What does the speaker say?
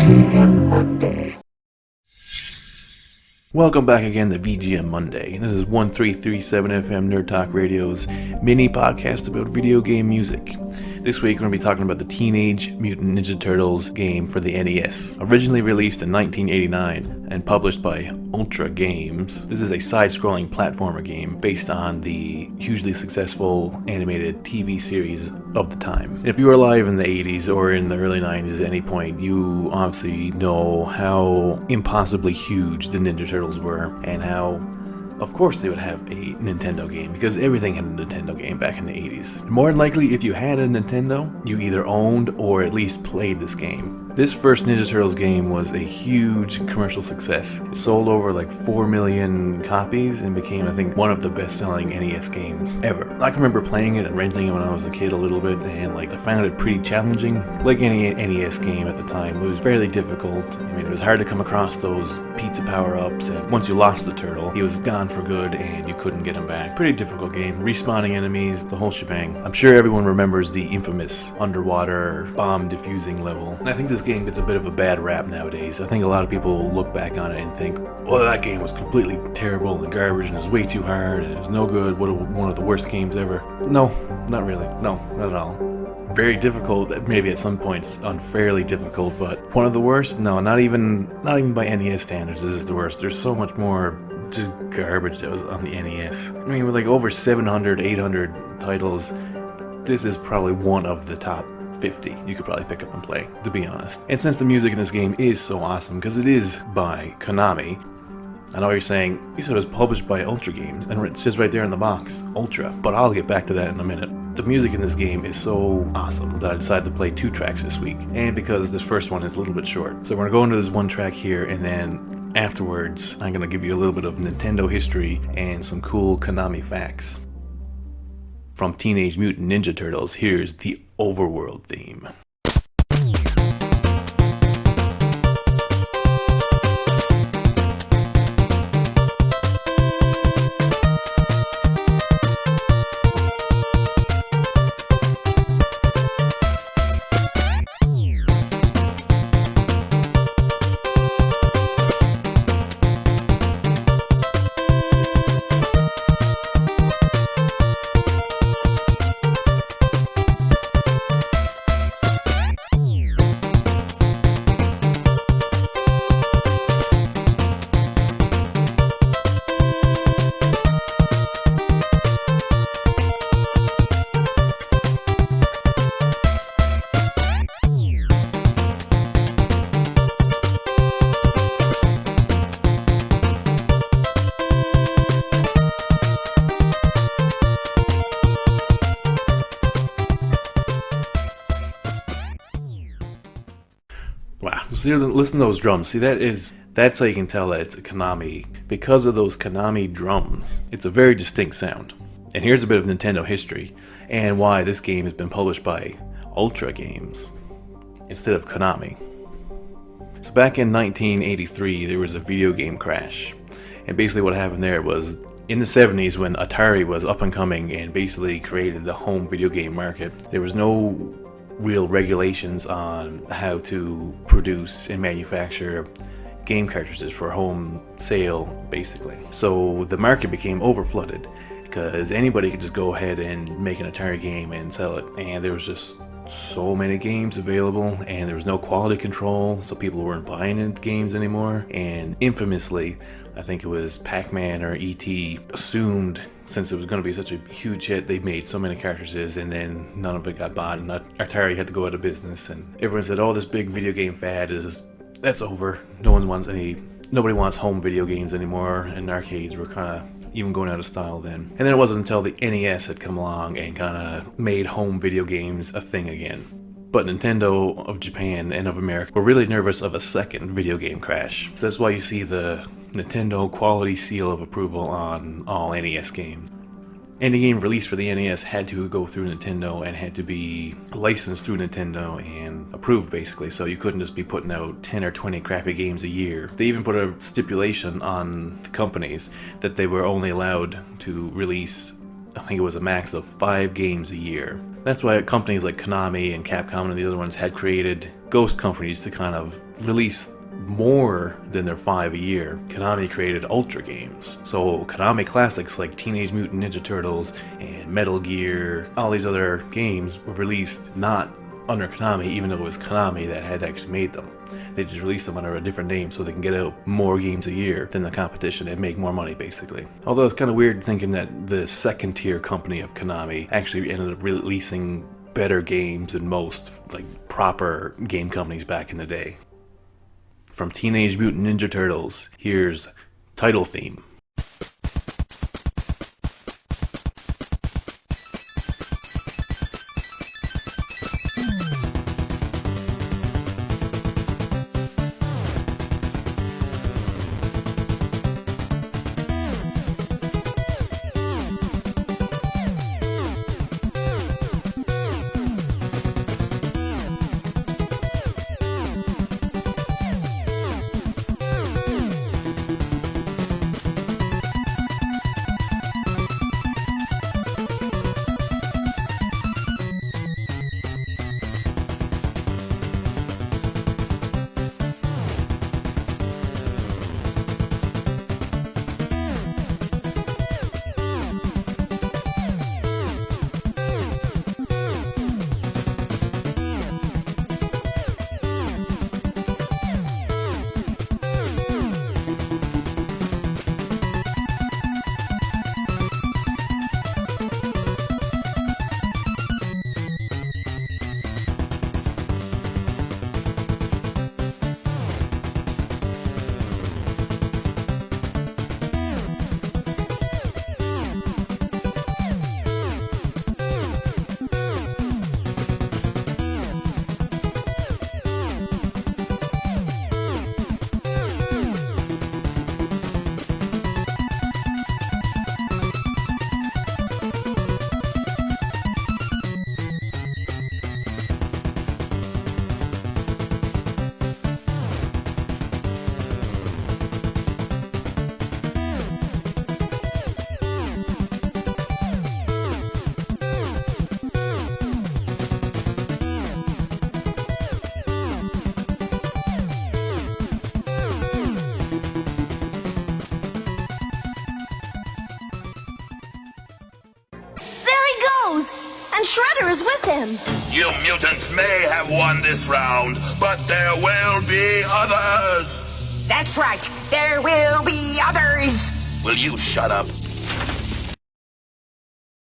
VGM Monday. Welcome back again to VGM Monday. This is 1337 FM Nerd Talk Radio's mini podcast about video game music. This week we're going to be talking about the Teenage Mutant Ninja Turtles game for the NES. Originally released in 1989 and published by Ultra Games, this is a side-scrolling platformer game based on the hugely successful animated TV series of the time. If you were alive in the 80s or in the early 90s at any point, you obviously know how impossibly huge the Ninja Turtles were and how of course they would have a Nintendo game, because everything had a Nintendo game back in the 80s. More than likely, if you had a Nintendo, you either owned or at least played this game. This first Ninja Turtles game was a huge commercial success. It sold over like 4 million copies and became, I think, one of the best-selling NES games ever. I can remember playing it and renting it when I was a kid a little bit, and I found it pretty challenging. Like any NES game at the time, it was fairly difficult. I mean, it was hard to come across those pizza power-ups, and once you lost the turtle, he was gone for good and you couldn't get him back. Pretty difficult game. Respawning enemies, the whole shebang. I'm sure everyone remembers the infamous underwater bomb defusing level. And I think this game gets a bit of a bad rap nowadays. I think a lot of people look back on it and think, well, that game was completely terrible and garbage and it was way too hard and it was no good. One of the worst games ever. No, not really. No, not at all. Very difficult, maybe at some points unfairly difficult, but one of the worst? No, not even by NES standards this is the worst. There's so much more just garbage that was on the NES. I mean, with like over 700, 800 titles, this is probably one of the top 50 you could probably pick up and play, to be honest. And since the music in this game is so awesome, because it is by Konami, I know what you're saying, you said it was published by Ultra Games, and it says right there in the box, Ultra, but I'll get back to that in a minute. The music in this game is so awesome that I decided to play 2 tracks this week, and because this first one is a little bit short. So we're going to go into this one track here, and then afterwards, I'm going to give you a little bit of Nintendo history and some cool Konami facts. From Teenage Mutant Ninja Turtles, here's the Overworld theme. Wow, see, listen to those drums. See, that's how you can tell that it's a Konami. Because of those Konami drums, it's a very distinct sound. And here's a bit of Nintendo history, and why this game has been published by Ultra Games instead of Konami. So back in 1983, there was a video game crash. And basically what happened there was, in the 70s, when Atari was up and coming and basically created the home video game market, there was no real regulations on how to produce and manufacture game cartridges for home sale, basically. So the market became overflooded because anybody could just go ahead and make an Atari game and sell it, and there was just so many games available and there was no quality control, so people weren't buying into games anymore. And infamously, I think it was Pac-Man or E.T. assumed, since it was going to be such a huge hit, they made so many cartridges and then none of it got bought, and Atari had to go out of business, and everyone said, oh, this big video game fad that's over. Nobody wants home video games anymore, and arcades were kind of even going out of style then. And then it wasn't until the NES had come along and kind of made home video games a thing again. But Nintendo of Japan and of America were really nervous of a second video game crash. So that's why you see the Nintendo quality seal of approval on all NES games. Any game released for the NES had to go through Nintendo and had to be licensed through Nintendo and approved, basically, so you couldn't just be putting out 10 or 20 crappy games a year. They even put a stipulation on the companies that they were only allowed to release, I think it was a max of 5 games a year. That's why companies like Konami and Capcom and the other ones had created ghost companies to kind of release more than their 5 a year, Konami created Ultra games. So Konami classics like Teenage Mutant Ninja Turtles and Metal Gear, all these other games were released not under Konami, even though it was Konami that had actually made them. They just released them under a different name so they can get out more games a year than the competition and make more money, basically. Although it's kind of weird thinking that the second tier company of Konami actually ended up releasing better games than most like proper game companies back in the day. From Teenage Mutant Ninja Turtles, here's Title Theme. And Shredder is with him. You mutants may have won this round, but there will be others. That's right. There will be others. Will you shut up?